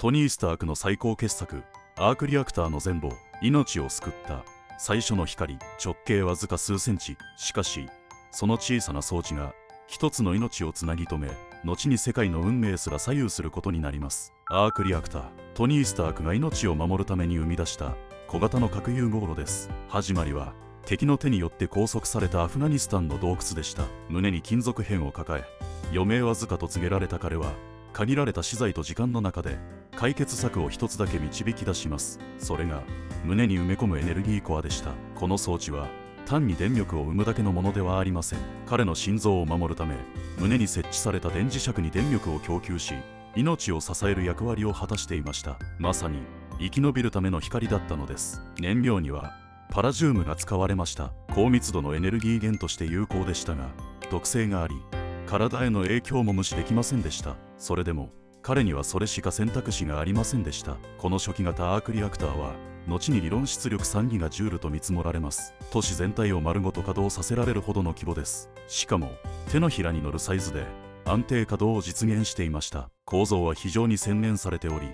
トニー・スタークの最高傑作、アークリアクターの全貌、命を救った最初の光、直径わずか数センチ。しかし、その小さな装置が一つの命をつなぎ止め、後に世界の運命すら左右することになります。アークリアクター、トニー・スタークが命を守るために生み出した小型の核融合炉です。始まりは、敵の手によって拘束されたアフガニスタンの洞窟でした。胸に金属片を抱え、余命わずかと告げられた彼は、限られた資材と時間の中で解決策を一つだけ導き出します。それが胸に埋め込むエネルギーコアでした。この装置は単に電力を生むだけのものではありません。彼の心臓を守るため、胸に設置された電磁石に電力を供給し、命を支える役割を果たしていました。まさに生き延びるための光だったのです。燃料にはパラジウムが使われました。高密度のエネルギー源として有効でしたが、毒性があり、体への影響も無視できませんでした。それでも彼にはそれしか選択肢がありませんでした。この初期型アークリアクターは後に理論出力3ギガジュールと見積もられます。都市全体を丸ごと稼働させられるほどの規模です。しかも手のひらに乗るサイズで安定稼働を実現していました。構造は非常に洗練されており、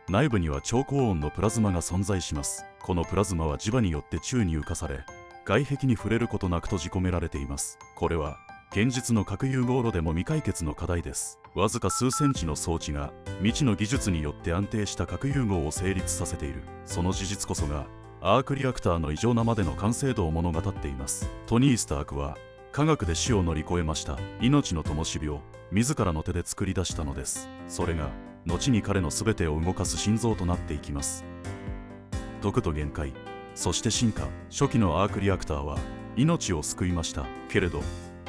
内部には超高温のプラズマが存在します。このプラズマは磁場によって宙に浮かされ、外壁に触れることなく閉じ込められています。これは現実の核融合炉でも未解決の課題です。わずか数センチの装置が未知の技術によって安定した核融合を成立させている。その事実こそがアークリアクターの異常なまでの完成度を物語っています。トニー・スタークは科学で死を乗り越えました。命の灯火を自らの手で作り出したのです。それが後に彼の全てを動かす心臓となっていきます。毒と限界、そして進化。初期のアークリアクターは命を救いました。けれど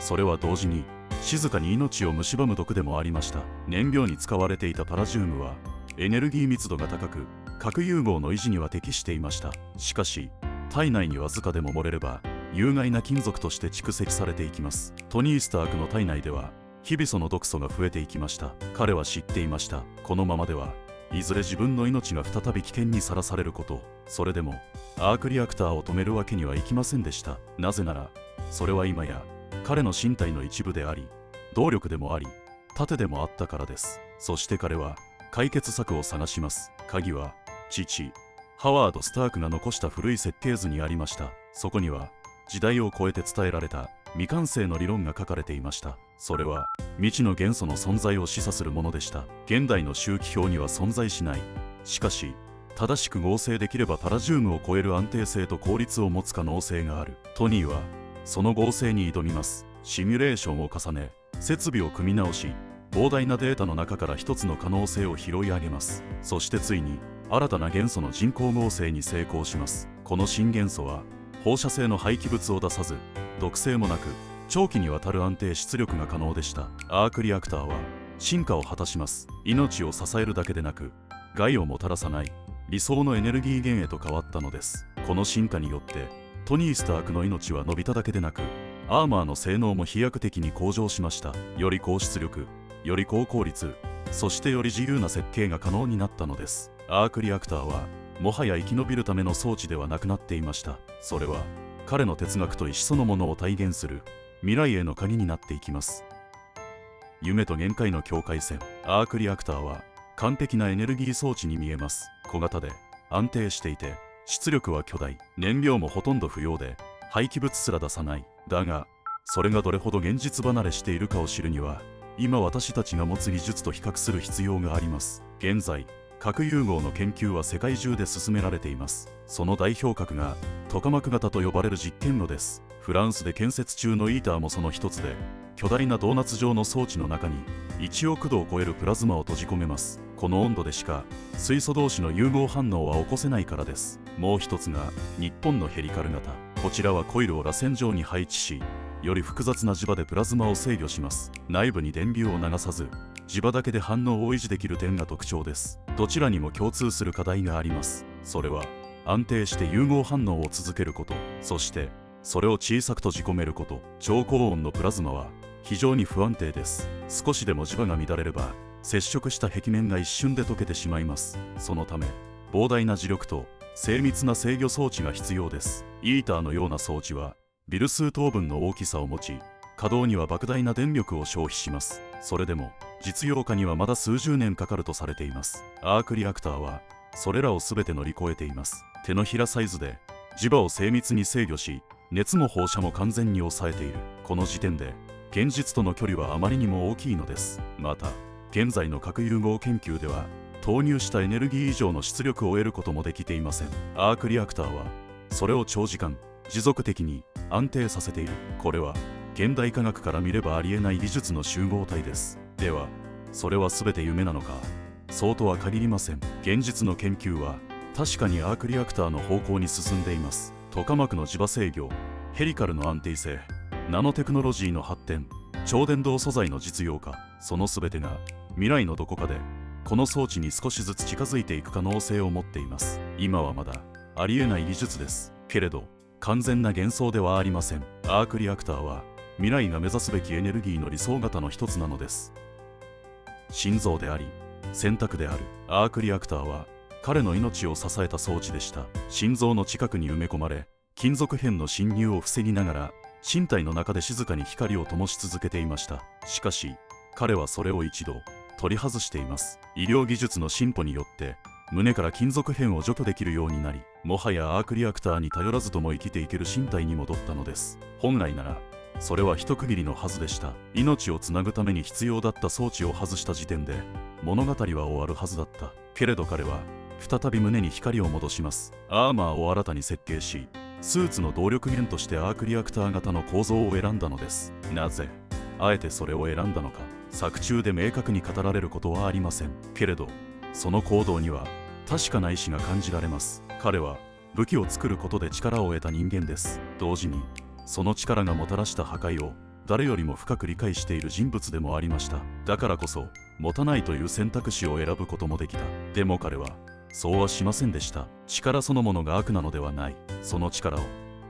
それは同時に静かに命を蝕む毒でもありました。燃料に使われていたパラジウムはエネルギー密度が高く、核融合の維持には適していました。しかし体内にわずかでも漏れれば有害な金属として蓄積されていきます。トニー・スタークの体内では日々その毒素が増えていきました。彼は知っていました。このままではいずれ自分の命が再び危険にさらされること。それでもアークリアクターを止めるわけにはいきませんでした。なぜならそれは今や彼の身体の一部であり、動力でもあり、盾でもあったからです。そして彼は解決策を探します。鍵は父ハワード・スタークが残した古い設計図にありました。そこには時代を超えて伝えられた未完成の理論が書かれていました。それは未知の元素の存在を示唆するものでした。現代の周期表には存在しない。しかし正しく合成できればパラジウムを超える安定性と効率を持つ可能性がある。トニーはその合成に挑みます。シミュレーションを重ね、設備を組み直し、膨大なデータの中から一つの可能性を拾い上げます。そしてついに新たな元素の人工合成に成功します。この新元素は放射性の廃棄物を出さず、毒性もなく、長期にわたる安定出力が可能でした。アークリアクターは進化を果たします。命を支えるだけでなく、害をもたらさない理想のエネルギー源へと変わったのです。この進化によってトニー・スタークの命は伸びただけでなく、アーマーの性能も飛躍的に向上しました。より高出力、より高効率、そしてより自由な設計が可能になったのです。アークリアクターはもはや生き延びるための装置ではなくなっていました。それは彼の哲学と意志そのものを体現する未来への鍵になっていきます。夢と限界の境界線。アークリアクターは完璧なエネルギー装置に見えます。小型で安定していて、出力は巨大、燃料もほとんど不要で、廃棄物すら出さない。だがそれがどれほど現実離れしているかを知るには、今私たちが持つ技術と比較する必要があります。現在核融合の研究は世界中で進められています。その代表格がトカマク型と呼ばれる実験炉です。フランスで建設中のイーターもその一つで、巨大なドーナツ状の装置の中に1億度を超えるプラズマを閉じ込めます。この温度でしか水素同士の融合反応は起こせないからです。もう一つが日本のヘリカル型。こちらはコイルを螺旋状に配置し、より複雑な磁場でプラズマを制御します。内部に電流を流さず、磁場だけで反応を維持できる点が特徴です。どちらにも共通する課題があります。それは安定して融合反応を続けること、そしてそれを小さく閉じ込めること。超高温のプラズマは非常に不安定です。少しでも磁場が乱れれば接触した壁面が一瞬で溶けてしまいます。そのため膨大な磁力と精密な制御装置が必要です。イーターのような装置はビル数等分の大きさを持ち、稼働には莫大な電力を消費します。それでも実用化にはまだ数十年かかるとされています。アークリアクターはそれらを全て乗り越えています。手のひらサイズで磁場を精密に制御し、熱も放射も完全に抑えている。この時点で現実との距離はあまりにも大きいのです。また現在の核融合研究では投入したエネルギー以上の出力を得ることもできていません。アークリアクターはそれを長時間持続的に安定させている。これは現代科学から見ればありえない技術の集合体です。ではそれは全て夢なのか。そうとは限りません。現実の研究は確かにアークリアクターの方向に進んでいます。トカマクの磁場制御、ヘリカルの安定性、ナノテクノロジーの発展、超電導素材の実用化、その全てが未来のどこかでこの装置に少しずつ近づいていく可能性を持っています。今はまだありえない技術ですけれど、完全な幻想ではありません。アークリアクターは未来が目指すべきエネルギーの理想型の一つなのです。心臓であり選択である。アークリアクターは彼の命を支えた装置でした。心臓の近くに埋め込まれ、金属片の侵入を防ぎながら身体の中で静かに光を灯し続けていました。しかし彼はそれを一度取り外しています。医療技術の進歩によって胸から金属片を除去できるようになり、もはやアークリアクターに頼らずとも生きていける身体に戻ったのです。本来ならそれは一区切りのはずでした。命をつなぐために必要だった装置を外した時点で物語は終わるはずだった。けれど彼は再び胸に光を戻します。アーマーを新たに設計し、スーツの動力源としてアークリアクター型の構造を選んだのです。なぜあえてそれを選んだのか、作中で明確に語られることはありません。けれどその行動には確かな意志が感じられます。彼は武器を作ることで力を得た人間です。同時にその力がもたらした破壊を誰よりも深く理解している人物でもありました。だからこそ持たないという選択肢を選ぶこともできた。でも彼はそうはしませんでした。力そのものが悪なのではない。その力を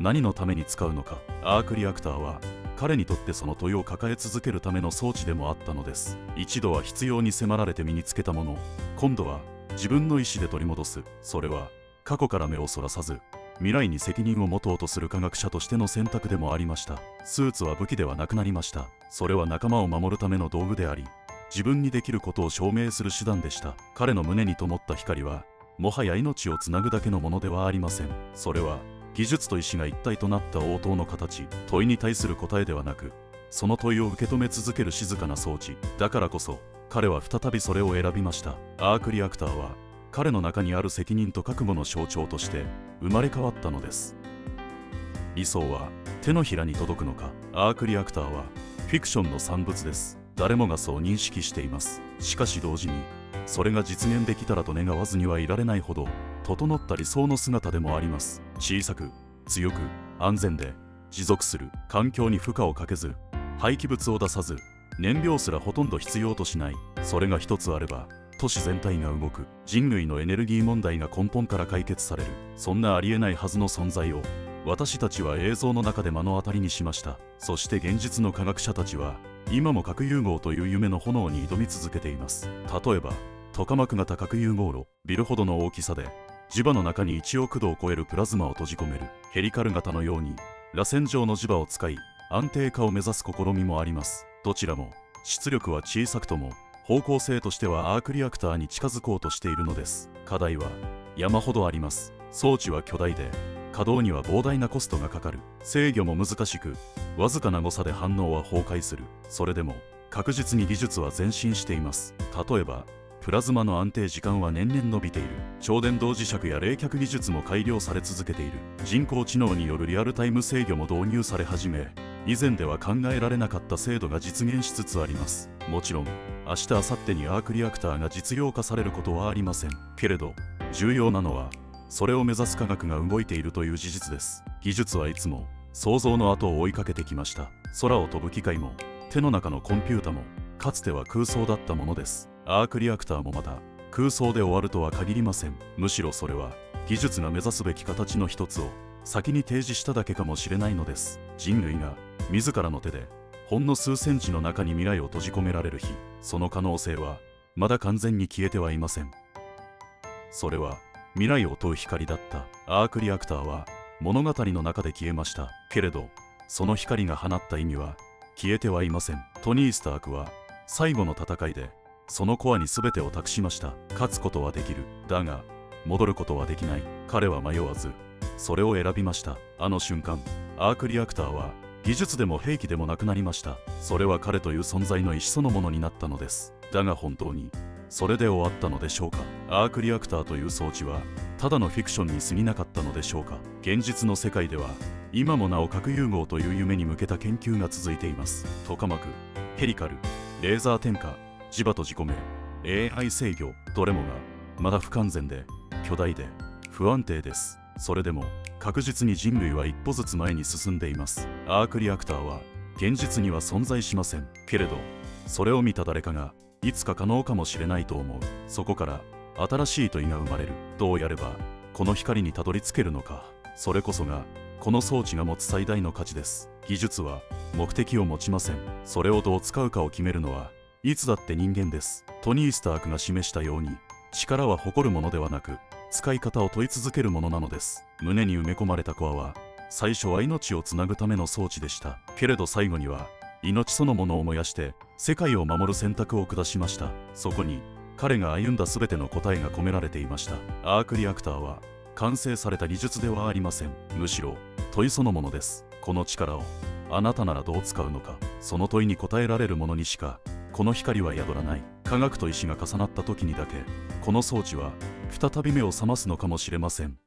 何のために使うのか。アークリアクターは彼にとってその問いを抱え続けるための装置でもあったのです。一度は必要に迫られて身につけたもの、今度は自分の意思で取り戻す。それは過去から目をそらさず未来に責任を持とうとする科学者としての選択でもありました。スーツは武器ではなくなりました。それは仲間を守るための道具であり、自分にできることを証明する手段でした。彼の胸に灯った光はもはや命をつなぐだけのものではありません。それは技術と意志が一体となった応答の形、問いに対する答えではなく、その問いを受け止め続ける静かな装置。だからこそ彼は再びそれを選びました。アークリアクターは彼の中にある責任と覚悟の象徴として生まれ変わったのです。理想は手のひらに届くのか。アークリアクターはフィクションの産物です。誰もがそう認識しています。しかし同時にそれが実現できたらと願わずにはいられないほど整った理想の姿でもあります。小さく強く安全で持続する。環境に負荷をかけず廃棄物を出さず燃料すらほとんど必要としない。それが一つあれば都市全体が動く。人類のエネルギー問題が根本から解決される。そんなありえないはずの存在を私たちは映像の中で目の当たりにしました。そして現実の科学者たちは今も核融合という夢の炎に挑み続けています。例えばトカマク型核融合炉、ビルほどの大きさで磁場の中に1億度を超えるプラズマを閉じ込める。ヘリカル型のように螺旋状の磁場を使い安定化を目指す試みもあります。どちらも出力は小さくとも方向性としてはアークリアクターに近づこうとしているのです。課題は山ほどあります。装置は巨大で稼働には膨大なコストがかかる。制御も難しく、わずかな誤差で反応は崩壊する。それでも確実に技術は前進しています。例えばプラズマの安定時間は年々伸びている。超電導磁石や冷却技術も改良され続けている。人工知能によるリアルタイム制御も導入され始め、以前では考えられなかった精度が実現しつつあります。もちろん明日明後日にアークリアクターが実用化されることはありませんけれど、重要なのはそれを目指す科学が動いているという事実です。技術はいつも想像の後を追いかけてきました。空を飛ぶ機械も手の中のコンピュータもかつては空想だったものです。アークリアクターもまた空想で終わるとは限りません。むしろそれは技術が目指すべき形の一つを先に提示しただけかもしれないのです。人類が自らの手でほんの数センチの中に未来を閉じ込められる日、その可能性はまだ完全に消えてはいません。それは未来を問う光だった。アークリアクターは物語の中で消えましたけれど、その光が放った意味は消えてはいません。トニー・スタークは最後の戦いでそのコアに全てを託しました。勝つことはできる。だが戻ることはできない。彼は迷わずそれを選びました。あの瞬間、アークリアクターは技術でも兵器でもなくなりました。それは彼という存在の意志そのものになったのです。だが本当にそれで終わったのでしょうか。アークリアクターという装置はただのフィクションに過ぎなかったのでしょうか。現実の世界では今もなお核融合という夢に向けた研究が続いています。トカマク、ヘリカル、レーザー点火、磁場と自己命、AI 制御、どれもがまだ不完全で巨大で不安定です。それでも確実に人類は一歩ずつ前に進んでいます。アークリアクターは現実には存在しませんけれど、それを見た誰かがいつか可能かもしれないと思う。そこから新しい問いが生まれる。どうやればこの光にたどり着けるのか。それこそがこの装置が持つ最大の価値です。技術は目的を持ちません。それをどう使うかを決めるのはいつだって人間です。トニー・スタークが示したように、力は誇るものではなく使い方を問い続けるものなのです。胸に埋め込まれたコアは最初は命をつなぐための装置でした。けれど最後には命そのものを燃やして世界を守る選択を下しました。そこに彼が歩んだ全ての答えが込められていました。アークリアクターは完成された技術ではありません。むしろ問いそのものです。この力をあなたならどう使うのか。その問いに答えられるものにしかこの光は宿らない。科学と意志が重なった時にだけこの装置は再び目を覚ますのかもしれません。